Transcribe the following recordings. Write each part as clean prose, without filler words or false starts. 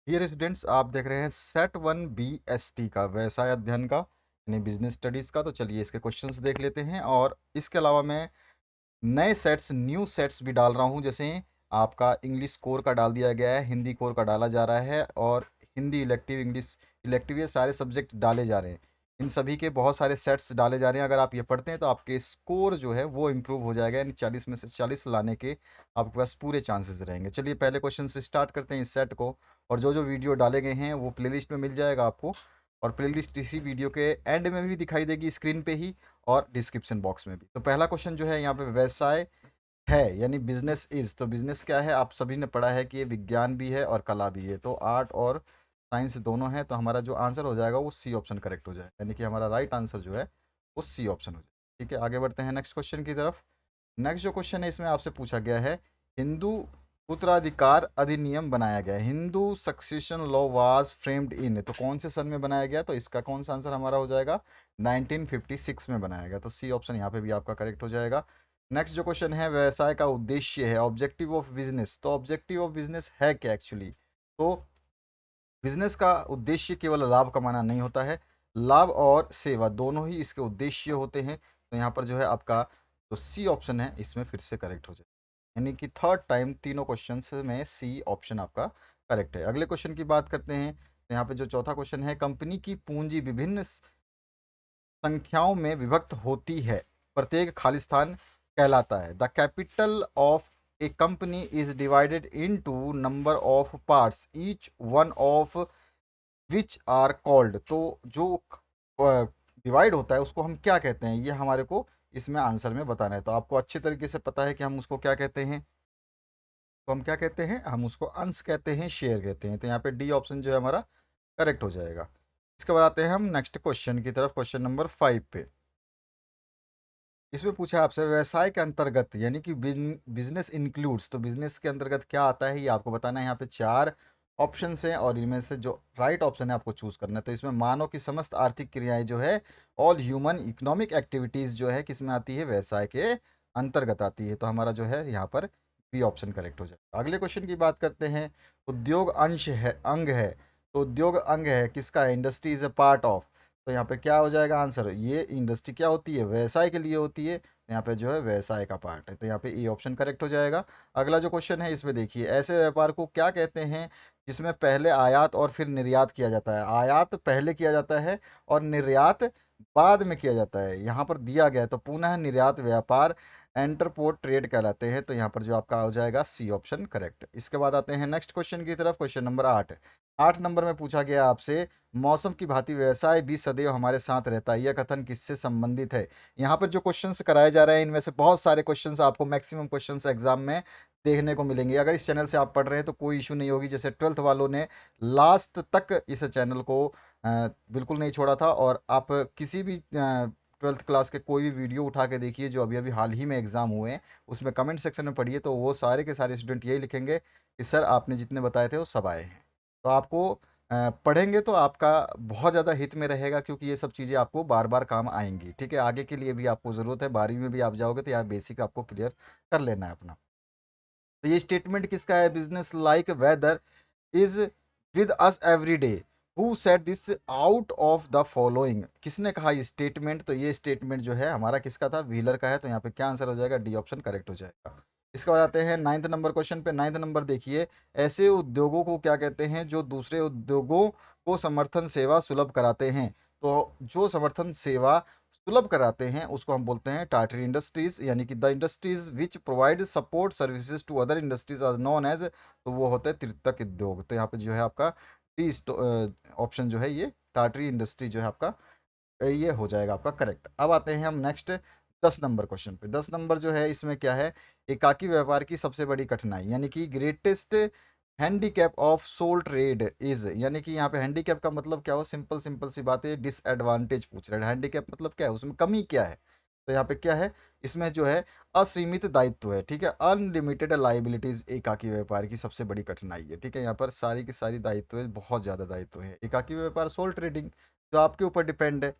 Dear students, आप देख रहे हैं सेट 1 BST का व्यवसाय अध्ययन का यानी बिजनेस स्टडीज़ का। तो चलिए इसके क्वेश्चंस देख लेते हैं। और इसके अलावा मैं नए सेट्स न्यू सेट्स भी डाल रहा हूं। जैसे आपका इंग्लिश कोर का डाल दिया गया है, हिंदी कोर का डाला जा रहा है, और हिंदी इलेक्टिव, इंग्लिश इलेक्टिव, ये सारे सब्जेक्ट डाले जा रहे हैं। इन सभी के बहुत सारे सेट्स डाले जा रहे हैं। अगर आप ये पढ़ते हैं तो आपके स्कोर जो है वो इम्प्रूव हो जाएगा, यानी 40 में से 40 लाने के आपके पास पूरे चांसेस रहेंगे। चलिए पहले क्वेश्चन से स्टार्ट करते हैं इस सेट को। और जो जो वीडियो डाले गए हैं वो प्लेलिस्ट में मिल जाएगा आपको, और प्लेलिस्ट इसी वीडियो के एंड में भी दिखाई देगी स्क्रीन पे ही, और डिस्क्रिप्शन बॉक्स में भी। तो पहला क्वेश्चन जो है यहाँ पे, व्यवसाय है यानी बिजनेस इज, तो बिजनेस क्या है आप सभी ने पढ़ा है कि ये विज्ञान भी है और कला भी है, तो आर्ट और साइंस दोनों है। तो हमारा जो आंसर हो जाएगा वो सी ऑप्शन करेक्ट हो जाए, यानी कि हमारा राइट आंसर जो है वो सी ऑप्शन हो जाए। ठीक है, आगे बढ़ते हैं नेक्स्ट क्वेश्चन की तरफ। नेक्स्ट जो क्वेश्चन है इसमें आपसे पूछा गया है, हिंदू उत्तराधिकार अधिनियम बनाया गया है, Hindu succession law was framed in, तो कौन से सन में बनाया गया? तो इसका कौन सा आंसर हमारा हो जाएगा? 1956 में बनाया गया। तो सी ऑप्शन यहाँ पे भी आपका करेक्ट हो जाएगा। नेक्स्ट जो क्वेश्चन है, व्यवसाय का उद्देश्य है, ऑब्जेक्टिव ऑफ बिजनेस, तो ऑब्जेक्टिव ऑफ बिजनेस है क्या एक्चुअली? तो बिजनेस का उद्देश्य केवल लाभ कमाना नहीं होता है, लाभ और सेवा दोनों ही इसके उद्देश्य होते हैं। तो यहाँ पर जो है आपका जो सी ऑप्शन है इसमें फिर से करेक्ट हो जाए, यानी कि थर्ड टाइम तीनों क्वेश्चन में सी ऑप्शन आपका करेक्ट है। अगले क्वेश्चन की बात करते हैं। तो यहाँ पे जो चौथा क्वेश्चन है, कंपनी की पूंजी विभिन्न संख्याओं में विभक्त होती है, प्रत्येक खालिस्तान कहलाता है। The capital of a company is divided into number of parts, each one of which are called, तो जो डिवाइड होता है उसको हम क्या कहते हैं, ये हमारे को इसमें आंसर में बताना है। तो आपको अच्छे तरीके से पता है कि हम उसको क्या कहते हैं। तो हम क्या कहते हैं, हम उसको अंश कहते हैं, शेयर कहते हैं। तो यहाँ पे डी ऑप्शन जो है हमारा करेक्ट हो जाएगा। इसके बाद आते हैं हम नेक्स्ट क्वेश्चन की तरफ, क्वेश्चन नंबर 5 पे। इसमें पूछा आपसे, व्यवसाय के अंतर्गत यानी कि बिजनेस इंक्लूड्स, तो बिजनेस के अंतर्गत क्या आता है ये आपको बताना है। यहाँ पे 4 ऑप्शन हैं और इनमें से जो राइट ऑप्शन है आपको चूज करना है। तो इसमें मानव की समस्त आर्थिक क्रियाएं जो है, ऑल ह्यूमन इकोनॉमिक एक्टिविटीज जो है किसमें आती है? व्यवसाय के अंतर्गत आती है। तो हमारा जो है यहाँ पर बी ऑप्शन करेक्ट हो जाएगा। अगले क्वेश्चन की बात करते हैं, उद्योग अंश है, अंग है, तो उद्योग अंग है किसका है? Industry is a part of, तो यहाँ पे क्या हो जाएगा आंसर? ये इंडस्ट्री क्या होती है? व्यवसाय के लिए होती है। तो यहाँ पे जो है व्यवसाय का पार्ट है, तो यहाँ पे ए ऑप्शन करेक्ट हो जाएगा। अगला जो क्वेश्चन है इसमें देखिए, ऐसे व्यापार को क्या कहते हैं जिसमें पहले आयात और फिर निर्यात किया जाता है? आयात पहले किया जाता है और निर्यात बाद में किया जाता है। यहाँ पर दिया गया है तो पुनः निर्यात व्यापार एंटरपोर्ट ट्रेड कहलाते हैं। तो यहाँ पर जो आपका हो जाएगा सी ऑप्शन करेक्ट। इसके बाद आते हैं नेक्स्ट क्वेश्चन की तरफ, क्वेश्चन नंबर 8। 8 नंबर में पूछा गया आपसे, मौसम की भांति व्यवसाय भी सदैव हमारे साथ रहता है, यह कथन किससे संबंधित है? यहाँ पर जो क्वेश्चंस कराए जा रहे हैं इनमें से बहुत सारे क्वेश्चंस आपको, मैक्सिमम क्वेश्चंस एग्जाम में देखने को मिलेंगे। अगर इस चैनल से आप पढ़ रहे हैं तो कोई इशू नहीं होगी। जैसे 12th वालों ने लास्ट तक इस चैनल को बिल्कुल नहीं छोड़ा था, और आप किसी भी 12th क्लास के कोई भी वीडियो उठा के देखिए जो अभी अभी हाल ही में एग्जाम हुए हैं, उसमें कमेंट सेक्शन में पढ़िए, तो वो सारे के सारे स्टूडेंट यही लिखेंगे कि सर आपने जितने बताए थे वो सब आए हैं। तो आपको पढ़ेंगे तो आपका बहुत ज़्यादा हित में रहेगा, क्योंकि ये सब चीज़ें आपको बार बार काम आएंगी। ठीक है, आगे के लिए भी आपको ज़रूरत है, 12वीं में भी आप जाओगे तो यहाँ बेसिक आपको क्लियर कर लेना है अपना। तो ये स्टेटमेंट किसका है? Business like weather is with us every day, who said this out of the following, किसने कहा ये स्टेटमेंट? तो ये स्टेटमेंट जो है हमारा किसका था? व्हीलर का है। तो यहाँ पे क्या आंसर हो जाएगा? डी ऑप्शन करेक्ट हो जाएगा। इसके बाद आते हैं 9th नंबर क्वेश्चन पे। 9th नंबर देखिए, ऐसे उद्योगों को क्या कहते हैं जो दूसरे उद्योगों को समर्थन सेवा सुलभ कराते हैं? तो जो समर्थन सेवा सुलभ कराते हैं उसको हम बोलते हैं टार्टरी इंडस्ट्रीज, यानी कि the industries which provide support services to other industries are known as, तो वो होता है तृतीयक उद्योग। तो यहाँ पे जो है आपका डी ऑप्शन जो है ये टार्टरी इंडस्ट्री जो है आपका ये हो जाएगा आपका करेक्ट। अब आते हैं हम नेक्स्ट 10 नंबर क्वेश्चन पे। 10 नंबर जो है इसमें क्या है? एकाकी व्यापार की सबसे बड़ी कठिनाई, यानी कि greatest handicap of sole trade is, यानी कि यहाँ पे हैंडीकैप का मतलब क्या हो? सिंपल सिंपल सी बात है, डिसएडवांटेज पूछ रहे हैं। हैंडीकैप मतलब क्या है, उसमें कमी क्या है? तो यहाँ पे क्या है, इसमें जो है असीमित दायित्व है। ठीक है, अनलिमिटेड लाइबिलिटीज एकाकी व्यापार की सबसे बड़ी कठिनाई है। ठीक है, यहाँ पर सारी की सारी दायित्व है, बहुत ज्यादा दायित्व है। एकाकी व्यापार सोल ट्रेडिंग जो आपके ऊपर डिपेंड है,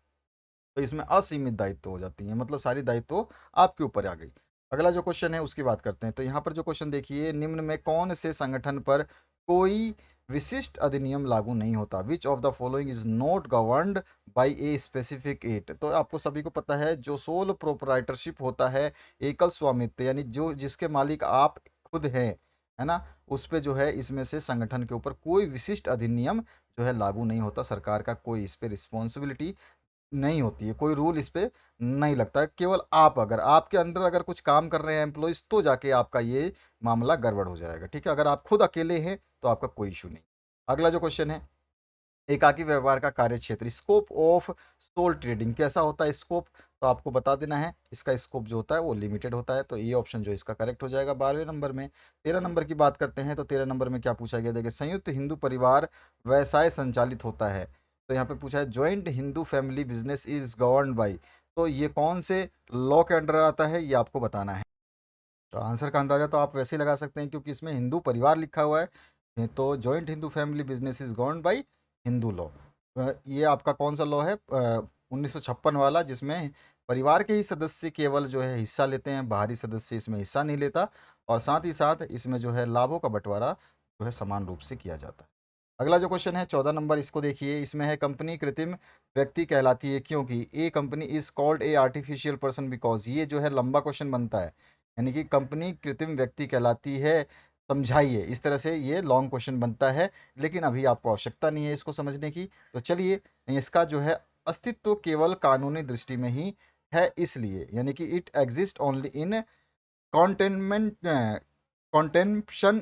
तो इसमें असीमित दायित्व हो जाती है, मतलब सारी दायित्व आपके ऊपर आ गई। अगला जो क्वेश्चन है उसकी बात करते हैं। तो यहाँ पर जो क्वेश्चन देखिए, निम्न में कौन से संगठन पर कोई विशिष्ट अधिनियम लागू नहीं होता। Which of the following is not governed by a specific act. तो आपको सभी को पता है जो सोल प्रोप्राइटरशिप होता है, एकल स्वामित्व, यानी जो जिसके मालिक आप खुद हैं, है ना, उस पे जो है इसमें से संगठन के ऊपर कोई विशिष्ट अधिनियम जो है लागू नहीं होता। सरकार का कोई इस पे रिस्पॉन्सिबिलिटी नहीं होती है, कोई रूल इस पे नहीं लगता है। केवल आप, अगर आपके अंडर अगर कुछ काम कर रहे हैं एम्प्लॉयज, तो जाके आपका ये मामला गड़बड़ हो जाएगा। ठीक है, अगर आप खुद अकेले हैं तो आपका कोई इशू नहीं। अगला जो क्वेश्चन है, एकाकी व्यवहार का कार्य क्षेत्र, स्कोप ऑफ सोल ट्रेडिंग कैसा होता है स्कोप, तो आपको बता देना है। इसका स्कोप जो होता है वो लिमिटेड होता है। तो ये ऑप्शन जो इसका करेक्ट हो जाएगा 12वें नंबर में। 13 नंबर की बात करते हैं, तो 13 नंबर में क्या पूछा गया, देखिए, संयुक्त हिंदू परिवार व्यवसाय संचालित होता है। तो यहाँ पे पूछा है joint Hindu family business is govern by. तो ये कौन से लॉ के अंडर आता है, ये आपको बताना है। तो आंसर का अंदाजा तो आप वैसे ही लगा सकते हैं, क्योंकि इसमें हिंदू परिवार लिखा हुआ है। तो joint Hindu family business is govern by Hindu law. ये आपका कौन सा लॉ है, 1956 वाला, जिसमें परिवार के ही सदस्य केवल जो है हिस्सा लेते हैं, बाहरी सदस्य इसमें हिस्सा नहीं लेता। और साथ ही साथ इसमें जो है लाभों का बंटवारा जो है समान रूप से किया जाता है। अगला जो क्वेश्चन है 14 नंबर, इसको देखिए। इसमें है कंपनी कृत्रिम व्यक्ति कहलाती है क्योंकि a company is called a artificial person because. ये जो है लंबा क्वेश्चन बनता है, यानी कि कंपनी कृत्रिम व्यक्ति कहलाती है, समझाइए, इस तरह से ये लॉन्ग क्वेश्चन बनता है। लेकिन अभी आपको आवश्यकता नहीं है इसको समझने की। तो चलिए, इसका जो है अस्तित्व केवल कानूनी दृष्टि में ही है, इसलिए, यानी कि it exist only in containment contemplation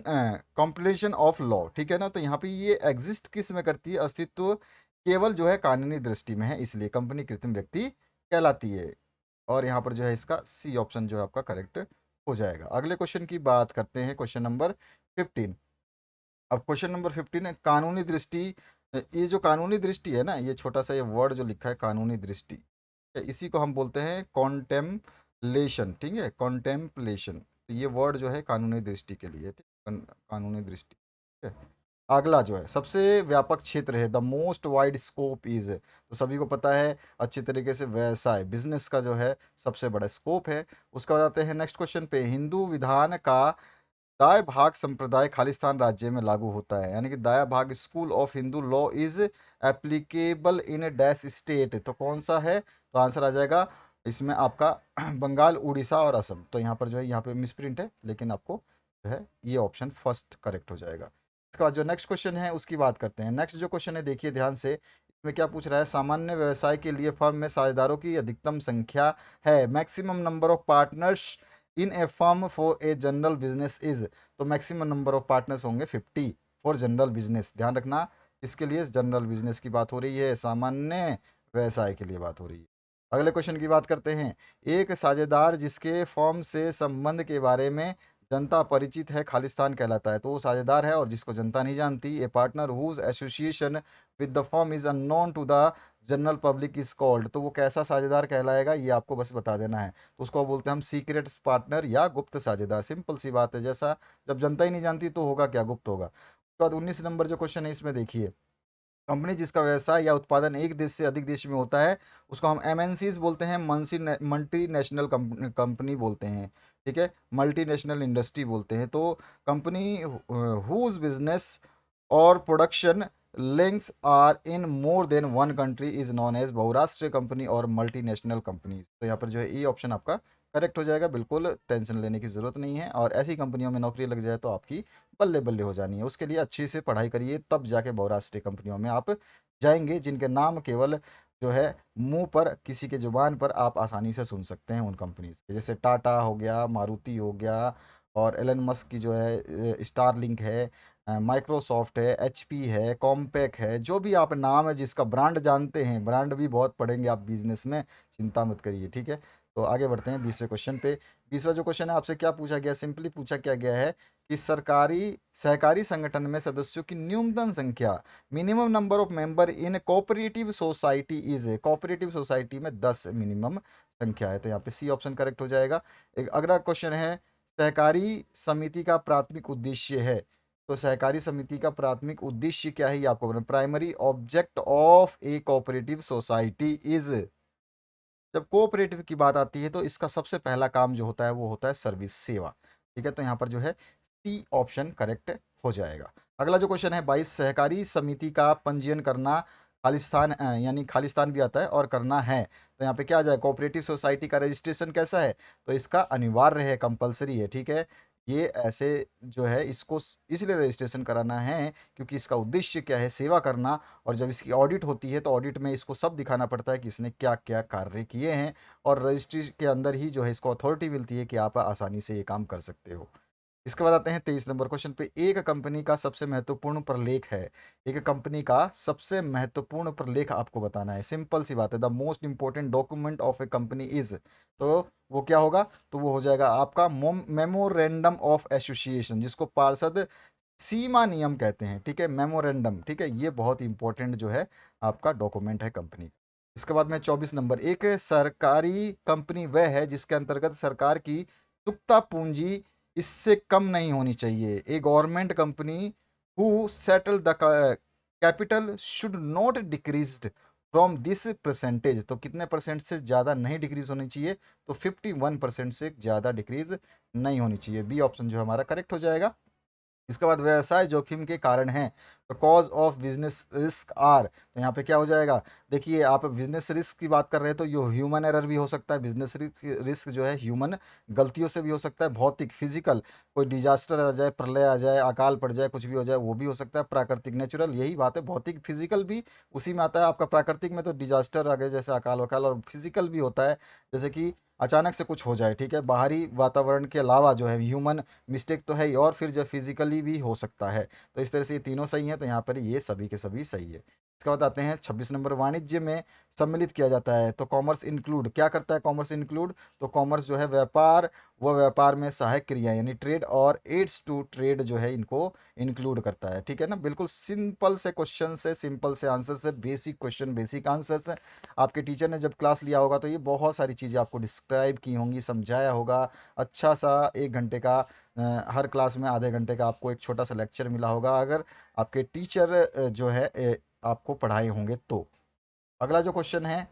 completion of law. ठीक है ना, तो यहाँ पे ये एग्जिस्ट किस में करती है, अस्तित्व केवल जो है कानूनी दृष्टि में है, इसलिए कंपनी कृत्रिम व्यक्ति कहलाती है। और यहाँ पर जो है इसका सी ऑप्शन जो है आपका करेक्ट हो जाएगा। अगले क्वेश्चन की बात करते हैं, क्वेश्चन नंबर 15। अब क्वेश्चन नंबर 15 है कानूनी दृष्टि। ये जो कानूनी दृष्टि है ना, ये छोटा सा ये वर्ड जो लिखा है कानूनी दृष्टि, इसी को हम बोलते हैं कॉन्टेम्पलेशन। ठीक है, कॉन्टेम्पलेशन, तो ये वर्ड जो है कानूनी दृष्टि के लिए, ठीक, कानूनी दृष्टि। ठीक है, अगला जो है सबसे व्यापक क्षेत्र है, the most wide scope is. तो सभी को पता है अच्छी तरीके से, व्यवसाय बिजनेस का जो है सबसे बड़ा स्कोप है। उसका बताते हैं नेक्स्ट क्वेश्चन पे, हिंदू विधान का दाय भाग संप्रदाय खालिस्तान राज्य में लागू होता है, यानी कि दाया भाग school of Hindu law is applicable in dash state. तो कौन सा है, तो आंसर आ जाएगा इसमें आपका बंगाल, उड़ीसा और असम। तो यहाँ पर जो है यहाँ पे मिसप्रिंट है, लेकिन आपको जो है ये ऑप्शन फर्स्ट करेक्ट हो जाएगा। इसके बाद जो नेक्स्ट क्वेश्चन है उसकी बात करते हैं। नेक्स्ट जो क्वेश्चन है देखिए ध्यान से, इसमें क्या पूछ रहा है, सामान्य व्यवसाय के लिए फर्म में साझेदारों की अधिकतम संख्या है, maximum number of partners in A firm for a general business is. तो मैक्सिमम नंबर ऑफ पार्टनर्स होंगे 50 फॉर जनरल बिजनेस। ध्यान रखना, इसके लिए जनरल बिजनेस की बात हो रही है, सामान्य व्यवसाय के लिए बात हो रही है। अगले क्वेश्चन की बात करते हैं, एक साझेदार जिसके फर्म से संबंध के बारे में जनता परिचित है खालिस्तान कहलाता है। तो वो साझेदार है और जिसको जनता नहीं जानती। A partner whose association with the firm is unknown to the general public is called. तो वो कैसा साझेदार कहलाएगा, ये आपको बस बता देना है। तो उसको बोलते हैं हम सीक्रेट पार्टनर या गुप्त साझेदार। सिंपल सी बात है, जैसा जब जनता ही नहीं जानती तो होगा क्या, गुप्त होगा। उसके बाद 19 नंबर जो क्वेश्चन है इसमें देखिए, कंपनी जिसका व्यवसाय या उत्पादन एक देश से अधिक देश में होता है उसको हम एमएनसीज बोलते हैं, मल्टी नेशनल कंपनी बोलते हैं। ठीक है, मल्टीनेशनल इंडस्ट्री बोलते हैं। तो कंपनी हुज बिजनेस और production links are in more than one country is known as बहुराष्ट्रीय कंपनी और मल्टीनेशनल कंपनीज। तो यहाँ पर जो है ये ऑप्शन आपका करेक्ट हो जाएगा, बिल्कुल टेंशन लेने की ज़रूरत नहीं है। और ऐसी कंपनियों में नौकरी लग जाए तो आपकी बल्ले बल्ले हो जानी है। उसके लिए अच्छी से पढ़ाई करिए, तब जाके बहुराष्ट्रीय कंपनियों में आप जाएंगे, जिनके नाम केवल जो है मुंह पर, किसी के जुबान पर आप आसानी से सुन सकते हैं उन कंपनीज के, जैसे टाटा हो गया, मारुति हो गया, और एलन मस्क की जो है स्टारलिंक है, माइक्रोसॉफ्ट है, एचपी है, कॉम्पेक है, जो भी आप नाम है जिसका ब्रांड जानते हैं, ब्रांड भी बहुत पढ़ेंगे आप बिजनेस में, चिंता मत करिए। ठीक है, तो आगे बढ़ते हैं 20वें क्वेश्चन पे। 20वां जो क्वेश्चन है आपसे क्या पूछा गया, सिंपली पूछा क्या गया है कि सरकारी सहकारी संगठन में सदस्यों की न्यूनतम संख्या, minimum number of member in cooperative society is. Cooperative society में 10 मिनिमम संख्या है। तो यहाँ पे सी ऑप्शन करेक्ट हो जाएगा। एक अगला क्वेश्चन है, सहकारी समिति का प्राथमिक उद्देश्य है। तो सहकारी समिति का प्राथमिक उद्देश्य क्या है, ये आपको बताना। Primary object of A cooperative society is. जब कोऑपरेटिव की बात आती है तो इसका सबसे पहला काम जो होता है वो होता है सर्विस, सेवा। ठीक है, तो यहाँ पर जो है सी ऑप्शन करेक्ट हो जाएगा। अगला जो क्वेश्चन है 22, सहकारी समिति का पंजीयन करना खालिस्तान यानी खालिस्तान भी आता है और करना है, तो यहाँ पे क्या आ जाए, कोऑपरेटिव सोसाइटी का रजिस्ट्रेशन कैसा है, तो इसका अनिवार्य है, कंपलसरी है, ठीक है। ये ऐसे जो है इसको इसलिए रजिस्ट्रेशन कराना है क्योंकि इसका उद्देश्य क्या है, सेवा करना। और जब इसकी ऑडिट होती है तो ऑडिट में इसको सब दिखाना पड़ता है कि इसने क्या क्या कार्य किए हैं, और रजिस्ट्री के अंदर ही जो है इसको अथॉरिटी मिलती है कि आप आसानी से ये काम कर सकते हो। इसके बाद आते हैं 23 नंबर क्वेश्चन पे, एक कंपनी का सबसे महत्वपूर्ण प्रलेख है। एक कंपनी का सबसे महत्वपूर्ण प्रलेख आपको बताना है, सिंपल सी बात है, the most important document of a company is, तो वो क्या होगा, तो वो हो जाएगा आपका मेमोरेंडम ऑफ एसोसिएशन, जिसको पार्षद सीमा नियम कहते हैं, ठीक है, मेमोरेंडम, ठीक है, ये बहुत इंपॉर्टेंट जो है आपका डॉक्यूमेंट है कंपनी का। इसके बाद में 24 नंबर, एक सरकारी कंपनी वह है जिसके अंतर्गत सरकार की चुकता पूंजी इससे कम नहीं होनी चाहिए। A government company who settle the capital should not decreased from this percentage, तो कितने परसेंट से ज़्यादा नहीं डिक्रीज होनी चाहिए, तो 51% से ज़्यादा डिक्रीज नहीं होनी चाहिए। बी ऑप्शन जो हमारा करेक्ट हो जाएगा। इसके बाद व्यवसाय जोखिम के कारण हैं, तो cause of business risk are, तो यहाँ पे क्या हो जाएगा, देखिए आप बिजनेस रिस्क की बात कर रहे हैं तो ये ह्यूमन एरर भी हो सकता है, बिजनेस रिस्क जो है ह्यूमन गलतियों से भी हो सकता है, भौतिक फिजिकल कोई डिजास्टर आ जाए, प्रलय आ जाए, अकाल पड़ जाए, कुछ भी हो जाए वो भी हो सकता है, प्राकृतिक नेचुरल, यही बात है, भौतिक फिजिकल भी उसी में आता है आपका। प्राकृतिक में तो डिजास्टर आ गए जैसे अकाल वकाल, और फिजिकल भी होता है जैसे कि अचानक से कुछ हो जाए, ठीक है, बाहरी वातावरण के अलावा जो है ह्यूमन मिस्टेक तो है ही, और फिर जो फिजिकली भी हो सकता है। तो इस तरह से ये तीनों सही हैं, तो यहाँ पर ये सभी के सभी सही है। इसके बाद आते हैं 26 नंबर, वाणिज्य में सम्मिलित किया जाता है, तो कॉमर्स इंक्लूड क्या करता है, कॉमर्स इंक्लूड, तो कॉमर्स जो है व्यापार व व्यापार में सहायक क्रिया यानी ट्रेड और एड्स टू ट्रेड जो है इनको इंक्लूड करता है, ठीक है ना। बिल्कुल सिंपल से क्वेश्चन से, सिंपल से आंसर से, बेसिक क्वेश्चन बेसिक आंसर्स। आपके टीचर ने जब क्लास लिया होगा तो ये बहुत सारी चीज़ें आपको डिस्क्राइब की होंगी, समझाया होगा, अच्छा सा 1 घंटे का हर क्लास में आधे घंटे का आपको एक छोटा सा लेक्चर मिला होगा, अगर आपके टीचर जो है आपको पढ़ाए होंगे तो। अगला जो क्वेश्चन है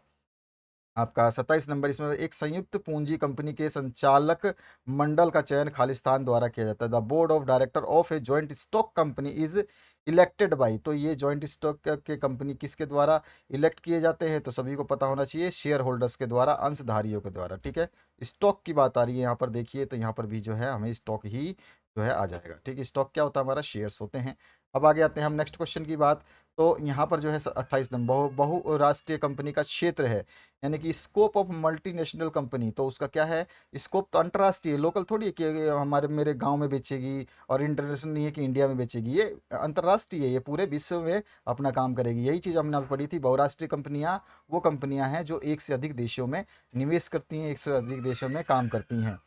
आपका 27 नंबर, इसमें एक संयुक्त पूंजी कंपनी के संचालक मंडल का चयन खालिस्तान द्वारा किया जाता है, the board of director of a joint stock company is elected by, तो ये जॉइंट स्टॉक के कंपनी किसके द्वारा इलेक्ट किए जाते हैं, तो सभी को पता होना चाहिए, शेयर होल्डर्स के द्वारा, अंशधारियों के द्वारा, ठीक है। स्टॉक की बात आ रही है यहाँ पर, देखिए तो यहाँ पर भी जो है हमें स्टॉक ही जो है आ जाएगा, ठीक है, स्टॉक क्या होता है, हमारा शेयर्स होते हैं। अब आगे आते हैं हम नेक्स्ट क्वेश्चन की बात, तो यहाँ पर जो है 28 नंबर, बहुराष्ट्रीय कंपनी का क्षेत्र है, यानी कि स्कोप ऑफ मल्टीनेशनल कंपनी, तो उसका क्या है, स्कोप तो अंतर्राष्ट्रीय, लोकल थोड़ी है कि हमारे मेरे गांव में बेचेगी, और इंटरनेशनल नहीं है कि इंडिया में बेचेगी, ये अंतर्राष्ट्रीय है, ये पूरे विश्व में अपना काम करेगी। यही चीज़ हमने पढ़ी थी, बहुराष्ट्रीय कंपनियां वो कंपनियां हैं जो एक से अधिक देशों में निवेश करती हैं, एक से अधिक देशों में काम करती हैं।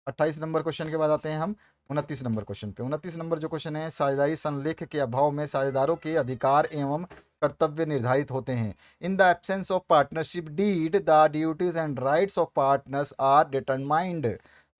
28 नंबर क्वेश्चन के बाद आते हैं हम 29 नंबर क्वेश्चन पे। 29 नंबर जो क्वेश्चन है, साझेदारी संलेख के अभाव में साझेदारों के अधिकार एवं कर्तव्य निर्धारित होते हैं। In the absence of partnership deed the duties and rights of partners are determined,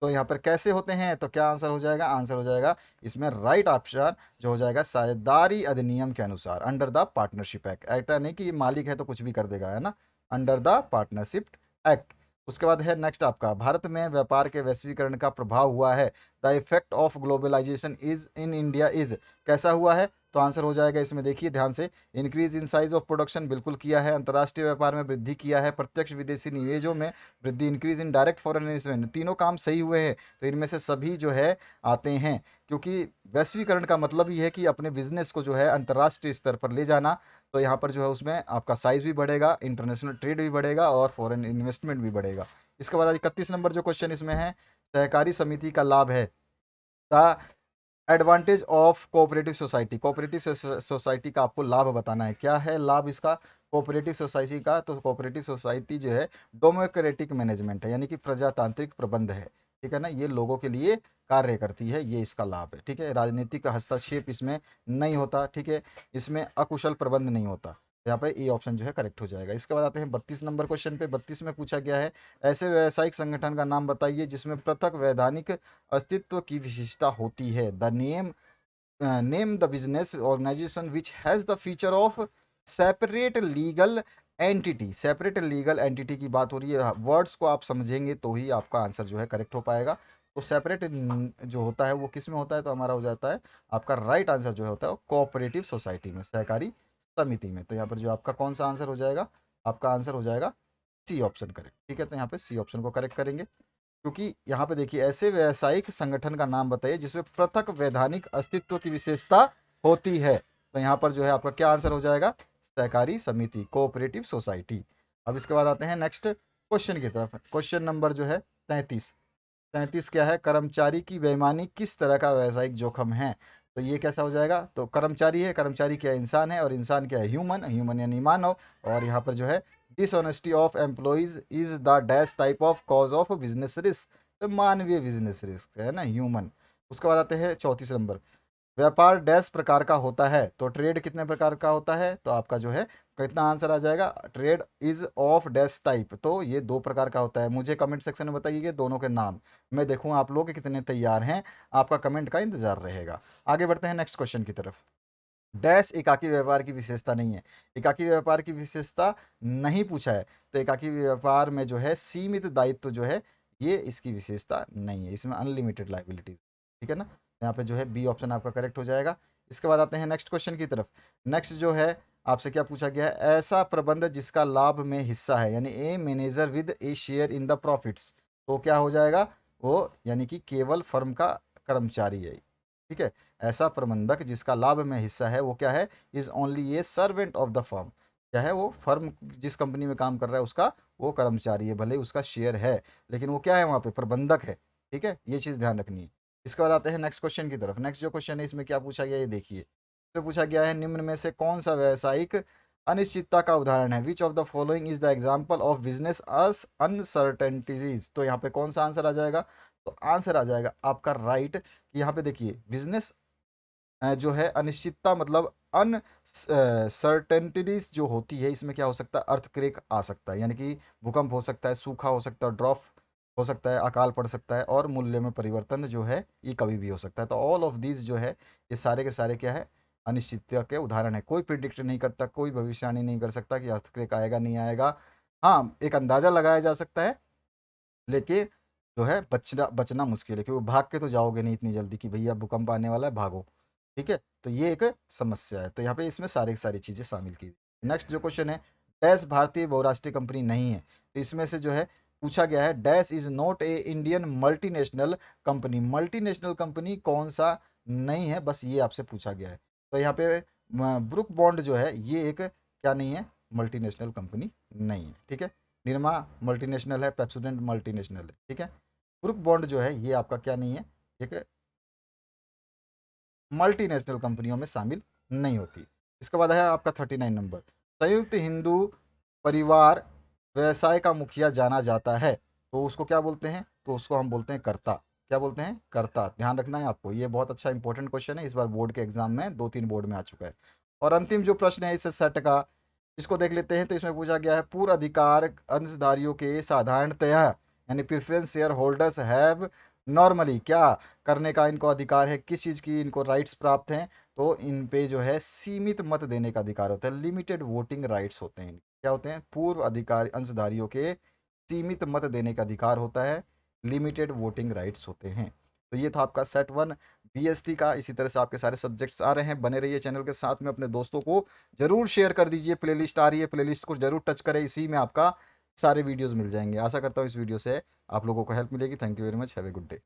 तो यहाँ पर कैसे होते हैं, तो क्या आंसर हो जाएगा, आंसर हो जाएगा इसमें राइट ऑप्शन जो हो जाएगा साझेदारी अधिनियम के अनुसार, अंडर द पार्टनरशिप एक्ट। ऐसा नहीं कि ये मालिक है तो कुछ भी कर देगा, है ना, अंडर द पार्टनरशिप एक्ट। उसके बाद है नेक्स्ट आपका, भारत में व्यापार के वैश्वीकरण का प्रभाव हुआ है, the effect of globalisation is in India is, कैसा हुआ है, तो आंसर हो जाएगा इसमें, देखिए ध्यान से, increase in size of production बिल्कुल किया है, अंतर्राष्ट्रीय व्यापार में वृद्धि किया है, प्रत्यक्ष विदेशी निवेशों में वृद्धि, increase in direct foreign investment, तीनों काम सही हुए हैं, तो इनमें से सभी जो है आते हैं, क्योंकि वैश्वीकरण का मतलब ही है कि अपने बिजनेस को जो है अंतर्राष्ट्रीय स्तर पर ले जाना, तो यहाँ पर जो है उसमें आपका साइज भी बढ़ेगा, इंटरनेशनल ट्रेड भी बढ़ेगा, और फॉरेन इन्वेस्टमेंट भी बढ़ेगा। इसके बाद 31 नंबर जो क्वेश्चन इसमें है, सहकारी समिति का लाभ है, the advantage of cooperative society, cooperative society का आपको लाभ बताना है, क्या है लाभ इसका, कोऑपरेटिव सोसाइटी का, तो कोऑपरेटिव सोसाइटी जो है डेमोक्रेटिक मैनेजमेंट है, यानी कि प्रजातांत्रिक प्रबंध है, ठीक है ना, ये लोगों के लिए कार्य करती है, ये इसका लाभ है, ठीक है, राजनीतिक हस्तक्षेप इसमें नहीं होता, ठीक है, इसमें अकुशल प्रबंध नहीं होता, यहाँ पे ए ऑप्शन जो है करेक्ट हो जाएगा। इसके बाद आते हैं 32 नंबर क्वेश्चन पे। 32 में पूछा गया है, ऐसे व्यावसायिक संगठन का नाम बताइए जिसमें पृथक वैधानिक अस्तित्व की विशेषता होती है, the name name the business organisation which has the feature of separate legal entity, separate legal entity की बात हो रही है, वर्ड्स को आप समझेंगे तो ही आपका आंसर जो है करेक्ट हो पाएगा। तो सेपरेट जो होता है वो किस में होता है, तो हमारा हो जाता है आपका राइट आंसर जो होता है वो कोऑपरेटिव सोसाइटी में, सहकारी समिति में। तो यहाँ पर जो आपका कौन सा आंसर हो जाएगा, आपका आंसर हो जाएगा सी ऑप्शन करेक्ट। ठीक है, तो यहाँ पे सी ऑप्शन को करेक्ट करेंगे, क्योंकि यहाँ पे देखिए ऐसे व्यावसायिक संगठन का नाम बताइए जिसमें पृथक वैधानिक अस्तित्व की विशेषता होती है। तो यहाँ पर जो है आपका क्या आंसर हो जाएगा, सहकारी समिति, कोऑपरेटिव सोसाइटी। अब इसके बाद आते हैं नेक्स्ट क्वेश्चन की तरफ। क्वेश्चन नंबर जो है 33। 33 क्या है, कर्मचारी की बेईमानी किस तरह का व्यावसायिक जोखिम है। तो ये कैसा हो जाएगा, तो कर्मचारी है, कर्मचारी क्या है, इंसान है, और इंसान क्या है, ह्यूमन, ह्यूमन यानी मानव। और यहाँ पर जो है dishonesty of employees is the dash type of cause of business risk. तो मानवीय बिजनेस रिस्क है ना, ह्यूमन। उसके बाद आते हैं 34 नंबर, व्यापार डैश प्रकार का होता है। तो ट्रेड कितने प्रकार का होता है, तो आपका जो है कितना आंसर आ जाएगा, trade is of dash type. तो ये दो प्रकार का होता है। मुझे कमेंट सेक्शन में बताइए दोनों के नाम, मैं देखूँ आप लोग कितने तैयार हैं, आपका कमेंट का इंतजार रहेगा। आगे बढ़ते हैं नेक्स्ट क्वेश्चन की तरफ। डैश एकाकी व्यापार की विशेषता नहीं है। एकाकी व्यापार की विशेषता नहीं पूछा है, तो एकाकी व्यापार में जो है सीमित दायित्व जो है ये इसकी विशेषता नहीं है, इसमें अनलिमिटेड लाइबिलिटीज। ठीक है ना, यहाँ पे जो है बी ऑप्शन आपका करेक्ट हो जाएगा। इसके बाद आते हैं नेक्स्ट क्वेश्चन की तरफ। नेक्स्ट जो है आपसे क्या पूछा गया है, ऐसा प्रबंध जिसका लाभ में हिस्सा है, यानी a manager with a share in the profits. तो क्या हो जाएगा वो, यानी कि केवल फर्म का कर्मचारी है। ठीक है, ऐसा प्रबंधक जिसका लाभ में हिस्सा है वो क्या है, is only A servant of the firm. क्या है, वो फर्म जिस कंपनी में काम कर रहा है उसका वो कर्मचारी है, भले ही उसका शेयर है, लेकिन वो क्या है वहाँ पे प्रबंधक है। ठीक है, ये चीज़ ध्यान रखनी है। इसके बाद आते हैं नेक्स्ट क्वेश्चन की तरफ। नेक्स्ट जो क्वेश्चन है इसमें क्या पूछा गया, ये देखिए। तो पूछा गया है निम्न में से कौन सा व्यवसायिक अनिश्चितता का उदाहरण है, विच of the following is the example of business us uncertainties. तो यहाँ पे कौन सा आंसर आ जाएगा, तो आंसर आ जाएगा आपका राइट। कि यहाँ पे देखिए बिजनेस जो है अनिश्चितता मतलब अनसर्टेनिटीज जो होती है, इसमें क्या हो सकता है, अर्थक्वेक आ सकता है, यानी कि भूकंप हो सकता है, सूखा हो सकता है, ड्रॉप हो सकता है, अकाल पड़ सकता है, और मूल्य में परिवर्तन जो है ये कभी भी हो सकता है। तो ऑल ऑफ दीज जो है ये सारे के सारे क्या है, अनिश्चितता के उदाहरण है। कोई प्रिडिक्ट नहीं करता, कोई भविष्यवाणी नहीं कर सकता कि अर्थक्वेक आएगा नहीं आएगा। हाँ, एक अंदाजा लगाया जा सकता है, लेकिन जो है बचना बचना मुश्किल है, क्योंकि भाग के तो जाओगे नहीं इतनी जल्दी कि भैया भूकंप आने वाला है भागो। ठीक है, तो ये एक समस्या है। तो यहाँ पे इसमें सारी की सारी चीज़ें शामिल की। नेक्स्ट जो क्वेश्चन है, डैश भारतीय बहुराष्ट्रीय कंपनी नहीं है। तो इसमें से जो है पूछा गया है dash is not a Indian multinational company. Multinational company कौन सा नहीं है, बस ये आपसे पूछा गया है। तो यहाँ पे ब्रुक बॉन्ड जो है ये एक क्या नहीं है, मल्टीनेशनल कंपनी नहीं है। ठीक है, निरमा मल्टीनेशनल है, पेप्सोडेंट मल्टीनेशनल है। ठीक है, ब्रुक बॉन्ड जो है ये आपका क्या नहीं है, एक मल्टीनेशनल कंपनियों में शामिल नहीं होती। इसके बाद है आपका 39 नंबर, संयुक्त हिंदू परिवार व्यवसाय का मुखिया जाना जाता है। तो उसको क्या बोलते हैं, तो उसको हम बोलते हैं कर्ता। क्या बोलते हैं, कर्ता। ध्यान रखना है आपको, ये बहुत अच्छा इंपॉर्टेंट क्वेश्चन है, इस बार बोर्ड के एग्जाम में 2-3 बोर्ड में आ चुका है। और अंतिम जो प्रश्न है इस सेट का, इसको देख लेते हैं। तो इसमें पूछा गया है पूर्व अधिकार अंशधारियों के साधारणतया यानी preference share holders have normally क्या करने का इनको अधिकार है, किस चीज़ की इनको राइट्स प्राप्त हैं, तो इन पे जो है सीमित मत देने का अधिकार होता है, लिमिटेड वोटिंग राइट्स होते हैं। क्या होते हैं, पूर्व अधिकार अंशधारियों के सीमित मत देने का अधिकार होता है, लिमिटेड वोटिंग राइट्स होते हैं। तो ये था आपका सेट 1 बीएसटी का। इसी तरह से आपके सारे सब्जेक्ट्स आ रहे हैं, बने रहिए चैनल के साथ में, अपने दोस्तों को जरूर शेयर कर दीजिए। प्लेलिस्ट आ रही है, प्लेलिस्ट को जरूर टच करें, इसी में आपका सारे वीडियोस मिल जाएंगे। आशा करता हूँ इस वीडियो से आप लोगों को हेल्प मिलेगी। Thank you very much, have a good day.